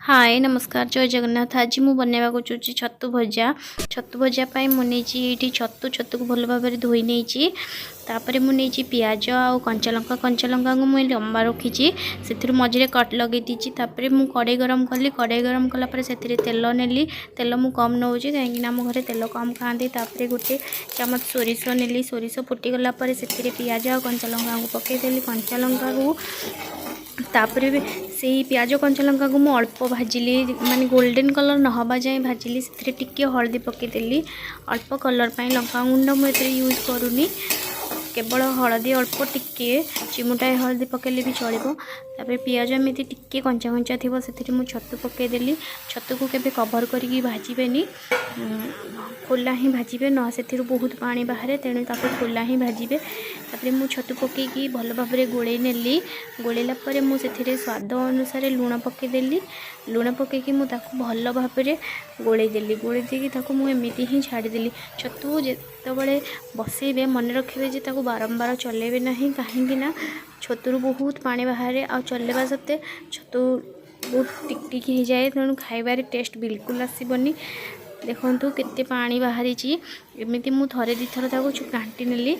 हाय नमस्कार जय जगन्नाथ। आज मुझे बनवा चाहूँगी छतु भजा। छतु भजा मुझे छतु छतु को भल भाव धोई नहीं तापर मुझे पियाज आ कंचा लंका को मुझे लंबा रखी से मझे कट लगे दीची। मुझे कड़े गरम कली कड़े गरम कलापर से तेल नेली तेल मु कम नौ कहीं आम घर तेल कम खाती। गोटे चामच सोरिष नेली सोरिष फुटीगला से पियाज आ कंचा लंका को पकईदेली कंचा लंका को तापर से पियाज कंचा लंका को मुझे अल्प भाजिली माने गोल्डन कलर न हवा जाए भाजिली से टिके हलदी पकईदेली अल्प कलर पर लंका गुंड मुझे यूज करूनी केवल हलदी अल्प टिके चिमुटाए हलदी पकेले भी चलो। तापर पियाज एमती टिके कंचा कंचा थी से मुझे छतु पकईदेली छतु को केवे कवर करके भाजबेनी खोला ही भाजबे न से बहुत पानी बाहर तेणु खोला ही भाजबे। तापर मुझे छतु पकईकी भल भाव गोले नेली गोलेला मुझे स्वाद अनुसार लुण पकईदेली लुण पकईकी मुझे भल भाव गोलेदेली गोले देकी मुझे ही छाड़देली। छतु जिते बसैबे मन रखिए बारंबार चलेबे ना कहीं छतुर बहुत पानी बाहर आ चलेबा सत्ते छतु बहुत टिक हो जाए तेणु खाइबार टेस्ट बिल्कुल आसबनी। देखु केते पानी बाहरी एमती मु थे दी थर घाटी नेली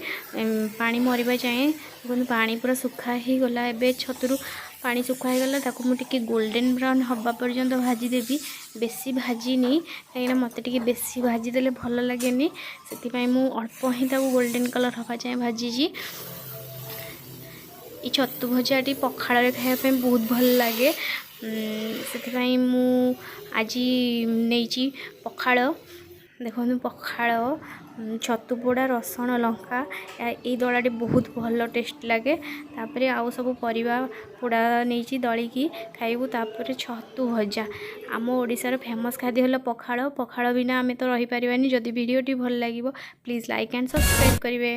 पानी मरवा जाए देखो पानी पूरा सुखा ही गला। एबे छतुर पानी सुखा ही गला मुझे गोल्डन ब्राउन हवा पर्यंत भाजीदेवी बेसी भाजीनी कहीं मत बेसी भाजीदे भल लगे से मु अल्प ही गोल्डन कलर हवा जाए भाजी। ये छतु भजाटी पखाड़ खायापे बहुत भल लगे से मु आज नहीं पखाड़ देखो पखाड़ छतु पोड़ा रसुण लंका ये दलाटी बहुत भल टेस्ट लगे। तापर आउ सब परिवा पोड़ा नहीं दलिकी खाइबू। तापर छतु भजा आम ओडिशार फेमस खाद्य हल पखाड़ पखाड़ बिना आम तो रही पारिबानी। जदि वीडियोटी भल लगे प्लीज लाइक एंड सब्सक्राइब करेंगे।